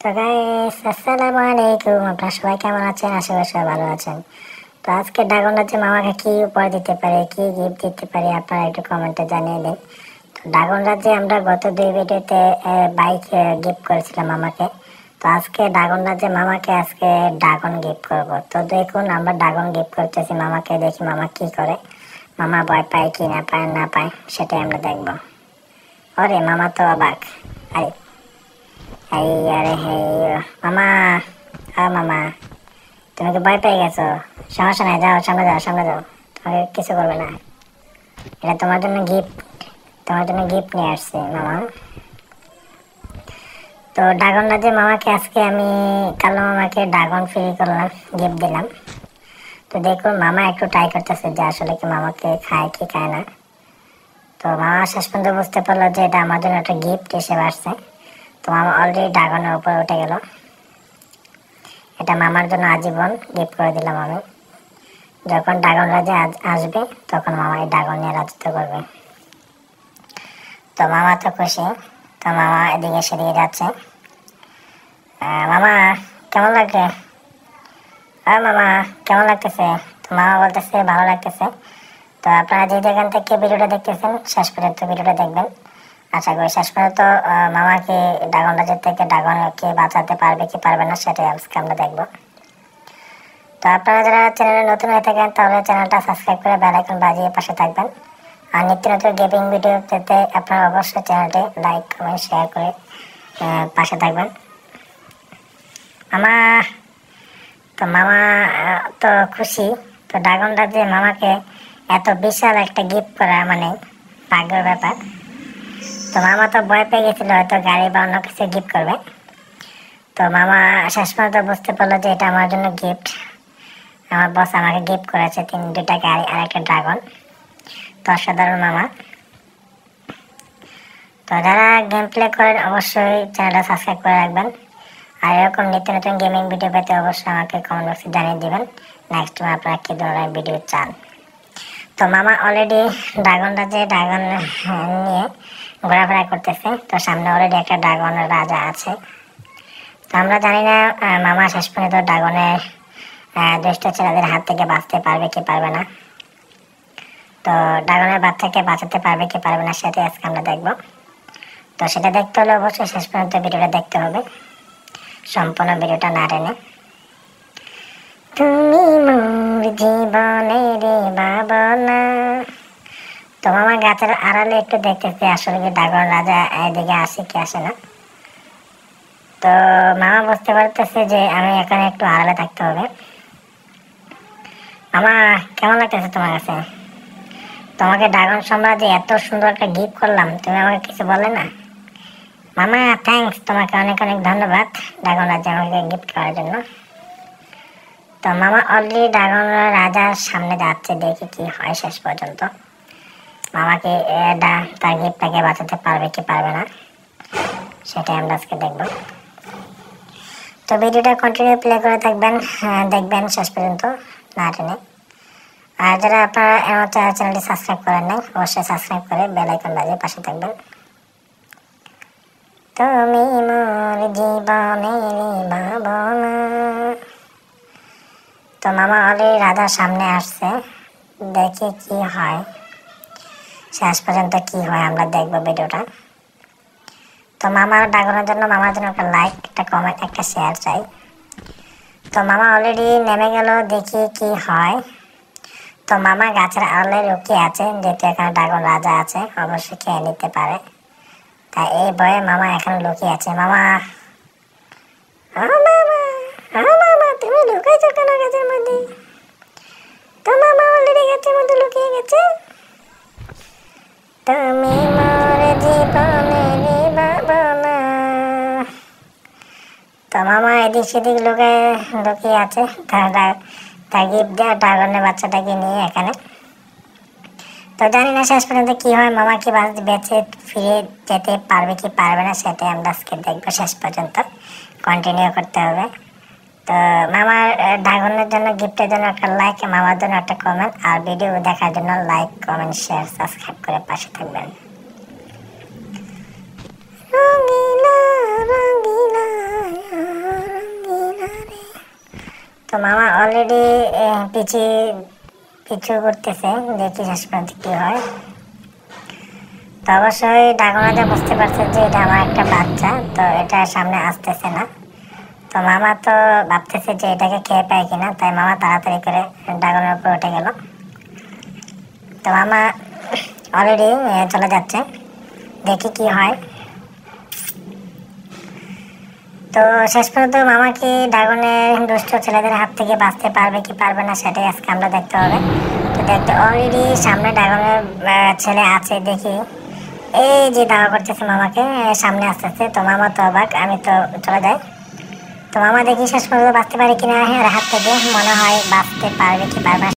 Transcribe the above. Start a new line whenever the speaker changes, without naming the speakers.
তো গাইস আসসালামু আলাইকুম, আপনারা সবাই কেমন আছেন? আশা করি সবাই ভালো আছেন। তো আজকে ড্রাগন রাজ্যে মামাকে কি উপহার দিতে পারে, কি গিফট দিতে পারে, আপনারা একটু কমেন্টে জানিয়ে দিন। তো ড্রাগন রাজ্যে আমরা গত দুই ভিডিওতে বাইক গিফট করেছিলাম মামাকে। তো আজকে ড্রাগন রাজ্যে মামাকে আজকে ড্রাগন গিফট করব। তো দেখুন আমরা ড্রাগন গিফট করতেছি মামাকে, দেখি মামা কি করে, মামা ভয় পায় কি না পায় সেটাই আমরা দেখবো। ওরে মামা তো অবাক। আরে এই আরে হে মামা, মামা তুমি কি ভয় পেয়ে গেছো? সমস্যা নাই, যাও সামনে যাও, সামনে যাও, তোমাকে কিছু করবে না। এটা তোমার জন্য গিফট, তোমার জন্য গিফট নিয়ে আসছি মামা। তো ড্রাগন রাজ্যে মামাকে আজকে আমি কালো মামাকে ড্রাগন ফ্রি করলাম, গিফট দিলাম। তো দেখুন মামা একটু ট্রাই করতেছে যে আসলে কি মামাকে খায় কি খায় না। তো মামা শেষ পর্যন্ত বুঝতে পারলো যে এটা আমার জন্য একটা গিফট হিসেবে আসছে। তো মামা অলরেডি ড্রাগনের উপরে উঠে গেল। এটা মামার জন্য আজীবন গিফট করে দিলাম আমি। যখন ড্রাগন রাজে আসবে তখন মামা এই ড্রাগন নিয়ে রাজত্ব করবে। তো মামা তো খুশি। তো মামা এদিকে সেদিকে যাচ্ছে। মামা কেমন লাগে? মামা কেমন লাগতেছে? তো মামা বলতেছে ভালো লাগতেছে। তো আপনারা যে যেখান থেকে ভিডিওটা দেখতেছেন শেষ পর্যন্ত ভিডিওটা দেখবেন। আশা করি শেষ পর্যন্ত মামাকে ড্রাগন রাজের থেকে ড্রাগনকে বাঁচাতে পারবে কি পারবে না সেটাই আজকে আমরা দেখবো। তো আপনারা যারা চ্যানেলে নতুন হয়ে থাকেন তাহলে চ্যানেলটা সাবস্ক্রাইব করে বেল আইকন বাজিয়ে পাশে থাকবেন। আর নিত্য নতুন গেমিং ভিডিও পেতে আপনারা অবশ্যই চ্যানেলটি লাইক কমেন্ট শেয়ার করে পাশে থাকবেন। মামা তো মামা তো খুশি। তো ড্রাগন রাজ্যে মামাকে এত বিশাল একটা গিফট করা মানে ভাগ্যের ব্যাপার। তো মামা তো ভয় পেয়ে গেছিল হয়তো গাড়ি বা অন্য কিছু গিফট করবে। তো মামা শেষ পর্যন্ত বুঝতে পারলো যে এটা আমার জন্য গিফট। আমার বস আমাকে গিফট করেছে দুটা গাড়ি আর একটা ড্রাগন। তো অসাধারণ মামা। তো যারা গেম প্লে করেন অবশ্যই চ্যানেলটা সাবস্ক্রাইব করে রাখবেন। আর এরকম নিত্য নতুন গেমিং ভিডিও পেতে অবশ্যই আমাকে কমেন্ট বক্সে জানিয়ে দিবেন নেক্সট টাইম আপনারা কী ধরনের ভিডিও চান। তো মামা অলরেডি ড্রাগন রাজে ড্রাগন নিয়ে ঘোরাফেরা করতেছে। তো সামনে অলরেডি একটা ড্রাগন রাজা আছে। তো আমরা জানি না মামা শেষ পর্যন্ত ড্রাগনের দুষ্ট ছেলেদের হাত থেকে বাঁচতে পারবে কি পারবে না। তো ড্রাগনের বাচ্চাকে বাঁচাতে পারবে কি পারবে না সেটাই আজকে আমরা দেখবো। তো সেটা দেখতে হলে অবশ্যই শেষ পর্যন্ত ভিডিওটা দেখতে হবে, সম্পূর্ণ ভিডিওটা না টেনে। তুমি মোর জীবনের ভাবনা। তো মামা গাছের আড়ালে একটু দেখতেছি আসলে কি ড্রাগন রাজা এদিকে আসে কি আসে না। তো মামা বুঝতে পারতেছে যে আমি এখানে একটু আড়ালে থাকতে হবে। মামা কেমন লাগতেছে তোমার কাছে? তোমাকে ড্রাগন সাম্রাজ্যে এত সুন্দর একটা গিফট করলাম, তুমি আমাকে কিছু বলে না। মামা থ্যাঙ্কস, তোমাকে অনেক অনেক ধন্যবাদ ড্রাগন রাজা আমাকে গিফট করার জন্য। তো মামা অলরেডি ড্রাগন রাজার সামনে যাচ্ছে, দেখি কি হয় শেষ পর্যন্ত। মামাকে তার গিফটটাকে বাঁচাতে পারবে কি পারবে না সেটাই আমরা আজকে দেখব। তো ভিডিওটা কন্টিনিউ প্লে করে থাকবেন, দেখবেন শেষ পর্যন্ত না টেনে। আর যারা আপনারা আমার চ্যানেলটি সাবস্ক্রাইব করেন নাই অবশ্যই সাবস্ক্রাইব করে বেল আইকন বাজিয়ে পাশে থাকবেন। তুমি মোর জীবনের ভাবনা। তো মামা অলরেডি রাধার সামনে আসছে, দেখি কি হয় শেষ পর্যন্ত কি হয় আমরা দেখবো ভিডিওটা। তো মামার ডাকানোর জন্য মামার জন্য একটা লাইক, একটা কমেন্ট, একটা শেয়ার চাই। তো মামা অলরেডি নেমে গেল, দেখি কি হয়। তো মামা গাছের আড়ালে লুকিয়ে আছে, যেহেতু এখানে ড্রাগন রাজা আছে অবশ্যই খেয়ে নিতে পারে, তাই এই ভয়ে মামা এখানে লুকিয়ে আছে। মামা মামা তুমি লুকাইছো কেন গাছের মধ্যে? তো মামা অলরেডি গাছের মধ্যে লুকিয়ে গেছে। তুমি মোর জীবনের ভাবনা। তো মামা এদিক সেদিক লুকিয়ে আছে, তার গিফট দেওয়া ড্রাগনের বাচ্চাটাকে নিয়ে এখানে। তো জানি না শেষ পর্যন্ত কি হয়, মামা কি বেঁচে ফিরে যেতে পারবে কি পারবে না সেটাই আমরা আজকে দেখবো। শেষ পর্যন্ত কন্টিনিউ করতে হবে। তো মামার ড্রাগনের জন্য গিফটের জন্য একটা লাইক, মামার জন্য একটা কমেন্ট, আর ভিডিও দেখার জন্য লাইক কমেন্ট শেয়ার সাবস্ক্রাইব করে পাশে থাকবেন। রঙিলা রঙিলা মামা অলরেডি পিছু পিছু করতেছে, দেখি শেষ পর্যন্ত কি হয়। তো অবশ্যই ড্রাগনরাজা বুঝতে পারছে যে এটা আমার একটা বাচ্চা, তো এটা সামনে আসতেছে না। তো মামা তো ভাবতেছে যে এটাকে খেয়ে পায় কিনা, তাই মামা তাড়াতাড়ি করে ড্রাগনের উপর উঠে গেল। তো মামা অলরেডি চলে যাচ্ছে, দেখি কি হয়। তো শেষ পর্যন্ত মামা কি ড্রাগনের দুষ্ট ছেলেদের হাত থেকে বাঁচতে পারবে কি পারবে না সেটাই আজকে আমরা দেখতে হবে। তো দেখতে অলরেডি সামনে ড্রাগনের ছেলে আছে, দেখি এই যে দাওয়া করতেছে মামাকে, সামনে আসতেছে। তো মামা তো অবাক, আমি তো চলে যাই। তো মামা দেখি শেষ পর্যন্ত বাঁচতে পারে কিনা, হ্যাঁ হাত থেকে মনে হয় বাঁচতে পারবে কি পারবে না।